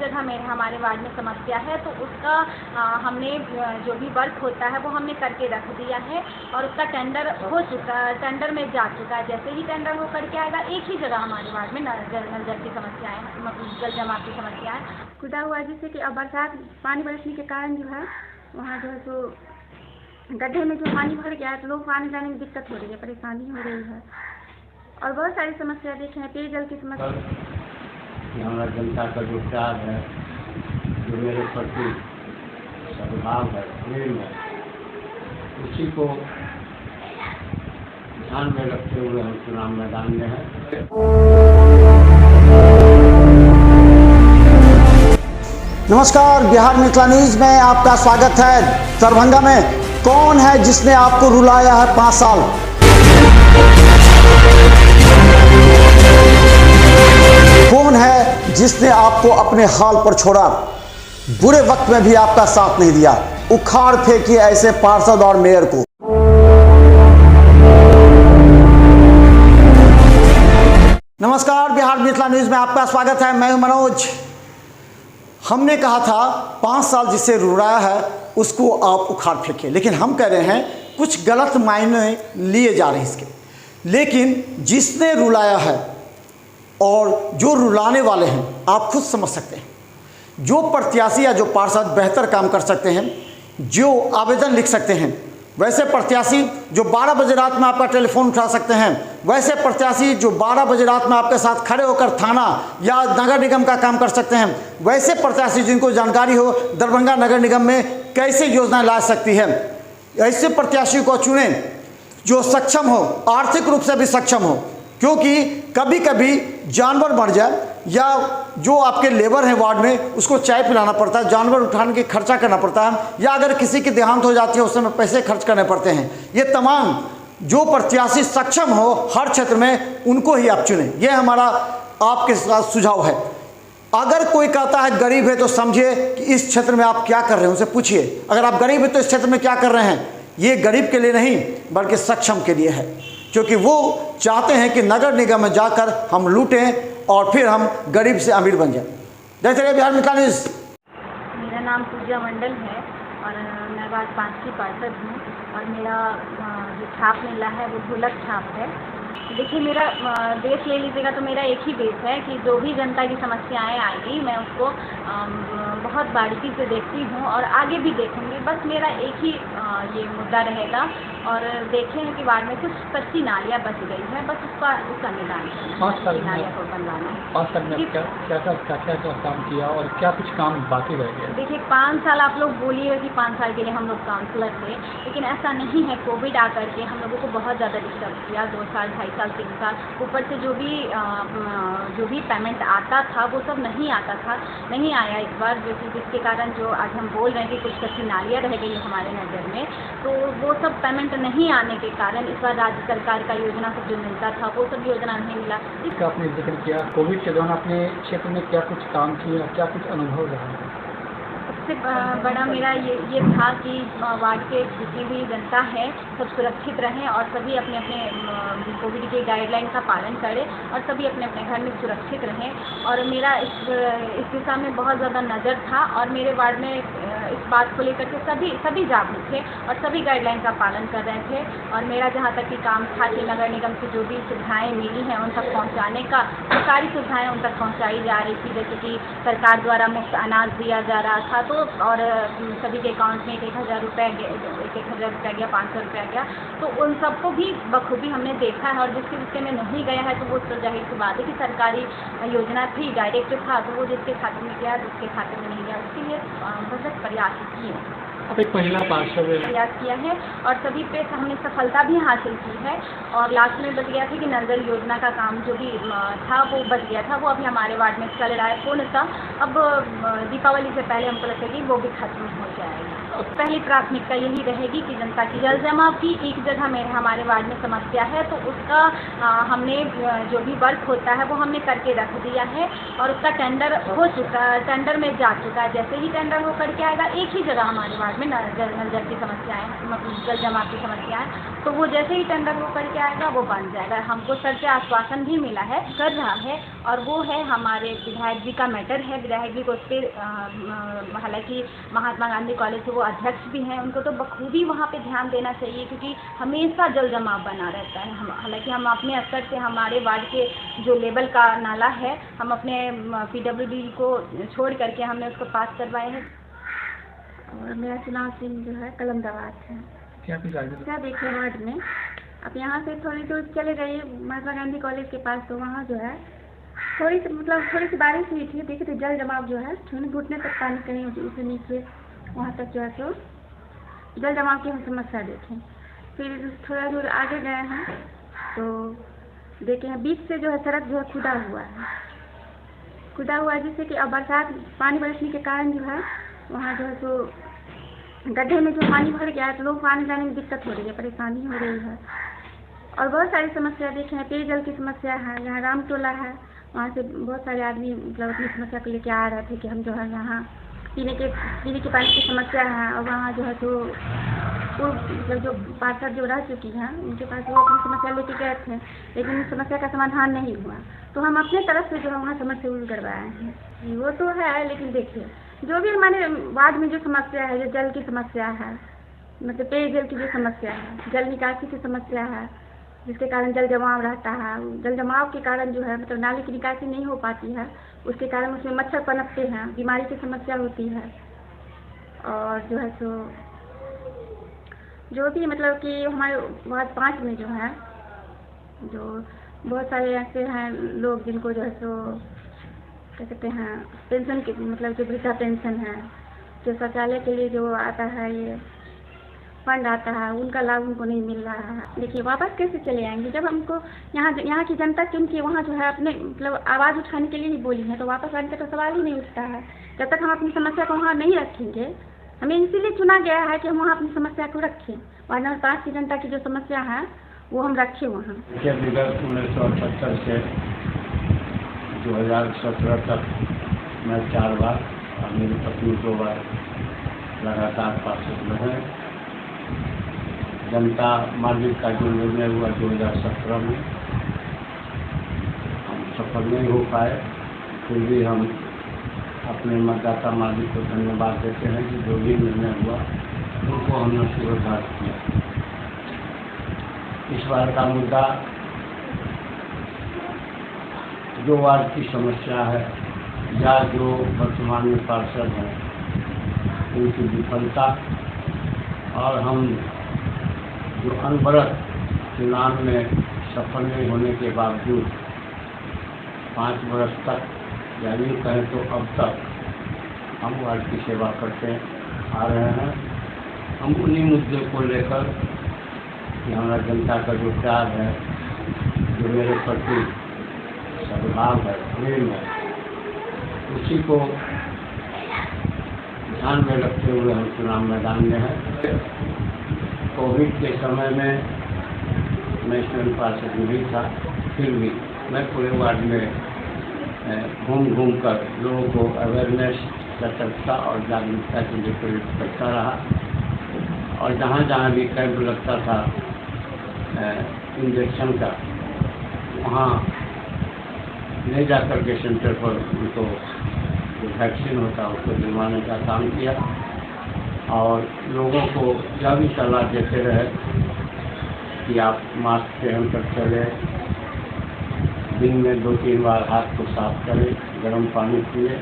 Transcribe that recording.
जगह में हमारे वार्ड में समस्या है तो उसका हमने जो भी वर्क होता है वो हमने करके रख दिया है और उसका टेंडर हो चुका, टेंडर में जा चुका है। जैसे ही टेंडर वो करके आएगा, एक ही जगह हमारे वार्ड में नल जल की समस्याएँ, जल जमाव की समस्याएँ खुदा हुआ जिससे कि अब बरसात पानी बरसने के कारण जो है वहाँ जो है सो गड्ढे में जो पानी भर गया है तो लोग आने जाने में दिक्कत हो रही है, परेशानी हो रही है और बहुत सारी समस्या देखे हैं। पेयजल की समस्या, हमारा जनता का जो प्यार है, जो मेरे प्रति सद्भाव है, प्रेम है, उसी को ध्यान में रखते हुए हम चुनाव मैदान में हैं। नमस्कार, बिहार मिथिला न्यूज में आपका स्वागत है। दरभंगा में कौन है जिसने आपको रुलाया है 5 साल? कौन है जिसने आपको अपने हाल पर छोड़ा? बुरे वक्त में भी आपका साथ नहीं दिया। उखाड़ फेंकिए ऐसे पार्षद और मेयर को। नमस्कार, बिहार मिथिला न्यूज में आपका स्वागत है। मैं हूं मनोज। हमने कहा था 5 साल जिससे रुलाया है उसको आप उखाड़ फेंकिए, लेकिन हम कह रहे हैं कुछ गलत मायने लिए जा रहे हैं इसके। लेकिन जिसने रुलाया है और जो रुलाने वाले हैं आप खुद समझ सकते हैं। जो प्रत्याशी या जो पार्षद बेहतर काम कर सकते हैं, जो आवेदन लिख सकते हैं, वैसे प्रत्याशी जो 12 बजे रात में आपका टेलीफोन उठा सकते हैं, वैसे प्रत्याशी जो 12 बजे रात में आपके साथ खड़े होकर थाना या नगर निगम का काम कर सकते हैं, वैसे प्रत्याशी जिनको जानकारी हो दरभंगा नगर निगम में कैसे योजना ला सकती है, ऐसे प्रत्याशी को चुनें जो सक्षम हो, आर्थिक रूप से भी सक्षम हो। क्योंकि कभी कभी जानवर मर जाए या जो आपके लेबर हैं वार्ड में उसको चाय पिलाना पड़ता है, जानवर उठाने के खर्चा करना पड़ता है, या अगर किसी की देहांत हो जाती है उस समय पैसे खर्च करने पड़ते हैं। ये तमाम जो प्रत्याशी सक्षम हो हर क्षेत्र में उनको ही आप चुनें। यह हमारा आपके साथ सुझाव है। अगर कोई कहता है गरीब है तो समझिए कि इस क्षेत्र में आप क्या कर रहे हैं, उनसे पूछिए। अगर आप गरीब है तो इस क्षेत्र में क्या कर रहे हैं। ये गरीब के लिए नहीं बल्कि सक्षम के लिए है, क्योंकि वो चाहते हैं कि नगर निगम में जाकर हम लूटें और फिर हम गरीब से अमीर बन जाएं। देखते रहिए बिहार मिथिला न्यूज। मेरा नाम पूजा मंडल है और मैं वार्ड 5 की पार्षद हूँ और मेरा जो छाप मिला है वो ढोलक छाप है। देखिए, मेरा बेस ले लीजिएगा तो मेरा एक ही बेस है कि जो भी जनता की समस्याएं आएगी मैं उसको बहुत बारीकी से देखती हूँ और आगे भी देखूँगी। बस मेरा एक ही ये मुद्दा रहेगा और देखें कि वार्ड में कुछ कच्ची नालियाँ बच गई है, बस उसका निदान नालियाँ को बनवाना है। 5 साल में क्या काम किया और क्या कुछ काम बाकी रह गया? देखिए, 5 साल आप लोग बोलिएगा कि 5 साल के लिए हम लोग काउंसलर थे, लेकिन ऐसा नहीं है। कोविड आकर के हम लोगों को बहुत ज़्यादा डिस्टर्ब किया। 2 साल, 2.5 साल, 3 साल ऊपर से जो भी पेमेंट आता था वो सब नहीं आता था, नहीं आया इस बार, जिसके कारण जो आज हम बोल रहे हैं कि कुछ कच्ची नालियाँ रह गई हमारे नज़र में, तो वो सब पेमेंट नहीं आने के कारण इस बार राज्य सरकार का योजना सब जो मिलता था वो सब योजना नहीं मिला। इसका आपने जिक्र किया, कोविड के दौरान अपने क्षेत्र में क्या कुछ काम किया, क्या कुछ अनुभव रहा? सबसे बड़ा मेरा ये था कि वार्ड के जितनी भी जनता है सब सुरक्षित रहें और सभी अपने अपने कोविड के गाइडलाइन का पालन करें और सभी अपने अपने घर में सुरक्षित रहें। और मेरा इस दिशा में बहुत ज़्यादा नज़र था और मेरे वार्ड में इस बात को लेकर के सभी जागरूक थे और सभी गाइडलाइन का पालन कर रहे थे। और मेरा जहाँ तक कि काम था कि नगर निगम से जो भी सुविधाएँ मिली हैं उन तक पहुँचाने का, सरकारी सुविधाएँ उन तक पहुँचाई जा रही थी। जैसे कि सरकार द्वारा मुफ्त अनाज दिया जा रहा था तो और सभी के अकाउंट में 1,000 रुपये गया, 500 रुपया गया, तो उन सबको भी बखूबी हमने देखा है। और जिसके में नहीं गया है तो वो तो जाहिर सी बात है कि सरकारी योजना थी, डायरेक्ट था, तो वो जिसके खाते में गया जिसके खाते में नहीं गया उसके लिए बहुत प्रयास किए, एक महिला पार्षद प्रयास किया है और सभी पे हमने सफलता भी हासिल की है। और लास्ट में बच गया था कि नल जल योजना का काम जो भी था वो बच गया था, वो अभी हमारे वार्ड में चल रहा है पूर्णतः। अब दीपावली से पहले हमको लगता है कि वो भी खत्म हो जाएगा। पहली प्राथमिकता यही रहेगी कि जनता की जल जमाव की एक जगह में हमारे वार्ड में समस्या है तो उसका हमने जो भी वर्क होता है वो हमने करके रख दिया है और उसका टेंडर हो चुका, टेंडर में जा चुका है। जैसे ही टेंडर हो करके आएगा, एक ही जगह हमारे वार्ड में नल जल की समस्याएँ, जल जमाव की समस्याएँ तो वो जैसे ही टेंडर वो करके आएगा वो बन जाएगा। हमको सर से आश्वासन भी मिला है, कर रहा है, और वो है हमारे विधायक जी का मैटर है। विधायक जी को उस पर हालांकि महात्मा गांधी कॉलेज के वो अध्यक्ष भी हैं, उनको तो बखूबी वहाँ पे ध्यान देना चाहिए, क्योंकि हमेशा जल जमाव बना रहता है। हालांकि हम अपने स्तर से हमारे वार्ड के जो लेवल का नाला है, हम अपने PWD को छोड़ करके हमने उसको पास करवाए हैं। और मेरा चुनाव चिन्ह जो है कलमदाबाद है। क्या देखिए वार्ड में अब यहाँ से थोड़ी दूर चले जाइए महात्मा गांधी कॉलेज के पास, तो वहाँ जो है थोड़ी सी बारिश हुई थी, देखिए तो जल जमाव जो है घुटने तक पानी, कहीं उसे नीचे वहाँ तक जो है तो जल जमाव की हम समस्या देखें। फिर थोड़ा दूर आगे गए हैं तो देखे हैं बीच से जो है सड़क जो है खुदा हुआ है, जिससे कि अब बरसात पानी बरसने के कारण जो है वहाँ जो है तो गड्ढे में जो पानी भर गया है, तो लोग आने जाने में दिक्कत हो रही है, परेशानी हो रही है। और बहुत सारी समस्या देखें हैं, पेयजल की समस्या है। यहाँ रामटोला है, वहाँ से बहुत सारे आदमी मतलब अपनी समस्या को लेकर आ रहे थे कि हम जो है यहाँ पीने के पानी की समस्या है। और वहाँ जो है तो मतलब जो पार्षद जो रह चुकी हैं उनके पास वो अपनी समस्या लेके गए थे, लेकिन समस्या का समाधान नहीं हुआ, तो हम अपने तरफ से जो है वहाँ समस्या दूर करवाए हैं। वो तो है, लेकिन देखिए जो भी हमारे वार्ड में जो समस्या है, जो जल की समस्या है, मतलब पेयजल की जो समस्या है, जल निकासी की समस्या है, जिसके कारण जल जमाव रहता है। जल जमाव के कारण जो है मतलब नाले की निकासी नहीं हो पाती है, उसके कारण उसमें मच्छर पनपते हैं, बीमारी की समस्या होती है। और जो है सो जो भी मतलब कि हमारे वार्ड 5 में जो है जो बहुत सारे ऐसे हैं लोग जिनको जो है सो क्या कहते हैं पेंशन के मतलब जो वृद्धा पेंशन है, जो शौचालय के लिए जो आता है ये फंड आता है, उनका लाभ उनको नहीं मिल रहा है। देखिए वापस कैसे चले आएंगे जब हमको यहाँ की जनता क्योंकि वहाँ जो है अपने मतलब आवाज़ उठाने के लिए ही बोली है, तो वापस आने का तो सवाल ही नहीं उठता है। जब तक हम अपनी समस्या को वहाँ नहीं रखेंगे, हमें इसीलिए चुना गया है कि हम वहाँ अपनी समस्या को रखें। वार्ड नंबर 5 की जनता की जो समस्या है वो हम रखें वहाँ। विगत 1978 से 2017 तक मैं 4 बार और मेरी पत्नी 2 बार लगातार पार्षद रहे। जनता मालिक का जो निर्णय हुआ 2017 में हम सफल नहीं हो पाए, फिर भी हम अपने मतदाता मालिक को धन्यवाद देते हैं कि जो भी निर्णय हुआ उनको हमने स्वीकार किया। इस बार का मुद्दा जो वार्ड की समस्या है या जो वर्तमान में पार्षद हैं उनकी विफलता, और हम जो अनवरत चुनाव में सफल नहीं होने के बावजूद 5 वर्ष तक या यूँ कहें तो अब तक हम वार्ड की सेवा करते आ रहे हैं। हम उन्हीं मुद्दों को लेकर कि हमारा जनता का जो प्यार है, जो मेरे प्रति सद्भाव है, प्रेम है, उसी को ध्यान में रखते हुए हम चुनाव मैदान में हैं। कोविड के समय में मैं इसमें पार्षद नहीं था, फिर भी मैं पूरे वार्ड में घूम कर लोगों को अवेयरनेस, सतर्कता और जागरूकता के लिए प्रेरित करता रहा। और जहाँ जहाँ भी कैंप लगता था इंजेक्शन का, वहाँ ले जाकर के सेंटर पर उनको जो वैक्सीन होता है उसको दिलवाने का काम किया। और लोगों को यह भी सलाह देते रहे कि आप मास्क पहनकर चले, दिन में 2-3 बार हाथ को साफ करें, गर्म पानी पिए,